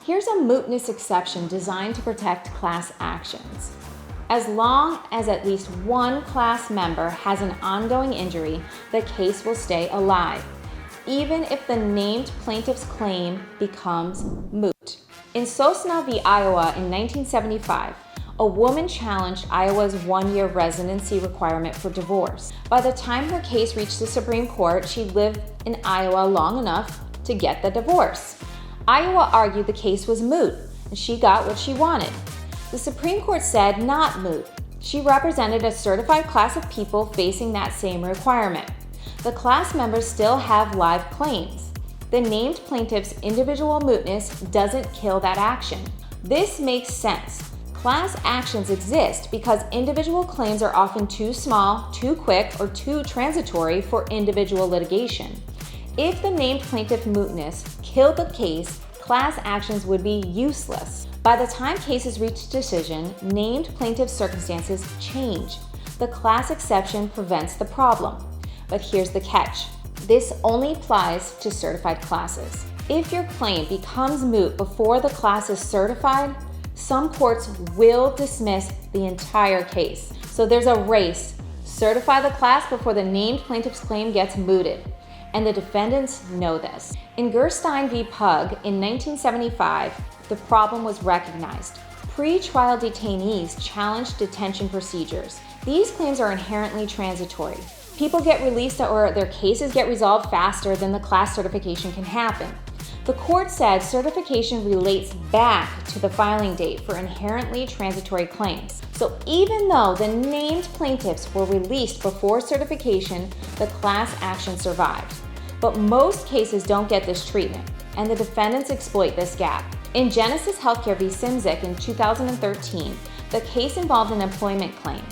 Here's a mootness exception designed to protect class actions. As long as at least one class member has an ongoing injury, the case will stay alive, even if the named plaintiff's claim becomes moot. In Sosna v. Iowa in 1975, a woman challenged Iowa's one-year residency requirement for divorce. By the time her case reached the Supreme Court, she lived in Iowa long enough to get the divorce. Iowa argued the case was moot, and she got what she wanted. The Supreme Court said not moot. She represented a certified class of people facing that same requirement. The class members still have live claims. The named plaintiff's individual mootness doesn't kill that action. This makes sense. Class actions exist because individual claims are often too small, too quick, or too transitory for individual litigation. If the named plaintiff mootness killed the case, class actions would be useless. By the time cases reach decision, named plaintiff circumstances change. The class exception prevents the problem. But here's the catch. This only applies to certified classes. If your claim becomes moot before the class is certified, some courts will dismiss the entire case. So there's a race. Certify the class before the named plaintiff's claim gets mooted. And the defendants know this. In Gerstein v. Pug in 1975, the problem was recognized. Pre-trial detainees challenged detention procedures. These claims are inherently transitory. People get released or their cases get resolved faster than the class certification can happen. The court said certification relates back to the filing date for inherently transitory claims. So even though the named plaintiffs were released before certification, the class action survived. But most cases don't get this treatment, and the defendants exploit this gap. In Genesis Healthcare v. Simzik in 2013, the case involved an employment claim.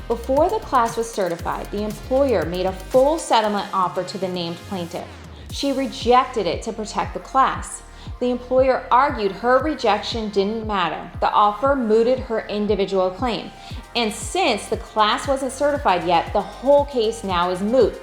Before the class was certified, the employer made a full settlement offer to the named plaintiff. She rejected it to protect the class. The employer argued her rejection didn't matter. The offer mooted her individual claim. And since the class wasn't certified yet, the whole case now is moot.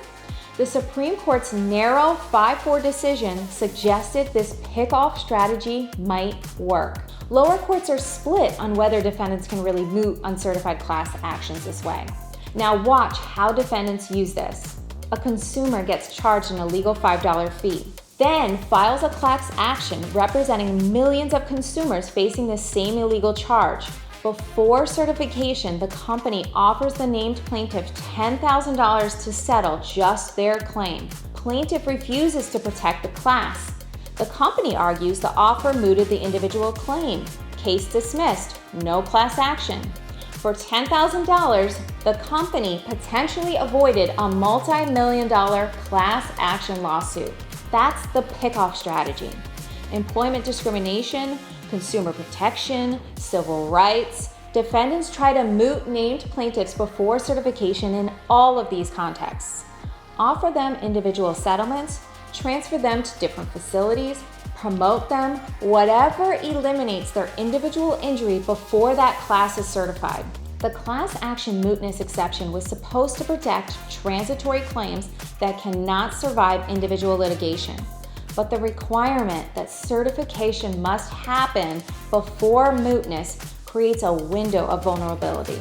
The Supreme Court's narrow 5-4 decision suggested this Pickoff strategy might work. Lower courts are split on whether defendants can really moot uncertified class actions this way. Now watch how defendants use this. A consumer gets charged an illegal $5 fee, then files a class action representing millions of consumers facing the same illegal charge. Before certification, the company offers the named plaintiff $10,000 to settle just their claim. Plaintiff refuses to protect the class. The company argues the offer mooted the individual claim. Case dismissed, no class action. For $10,000, the company potentially avoided a multi-million-dollar class action lawsuit. That's the Pickoff strategy. Employment discrimination, consumer protection, civil rights. Defendants try to moot named plaintiffs before certification in all of these contexts. Offer them individual settlements, transfer them to different facilities, promote them, whatever eliminates their individual injury before that class is certified. The class action mootness exception was supposed to protect transitory claims that cannot survive individual litigation. But the requirement that certification must happen before mootness creates a window of vulnerability.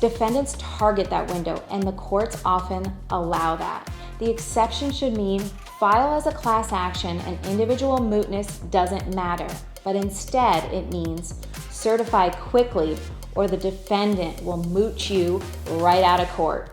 Defendants target that window, and the courts often allow that. The exception should mean file as a class action and individual mootness doesn't matter, but instead it means certify quickly or the defendant will moot you right out of court.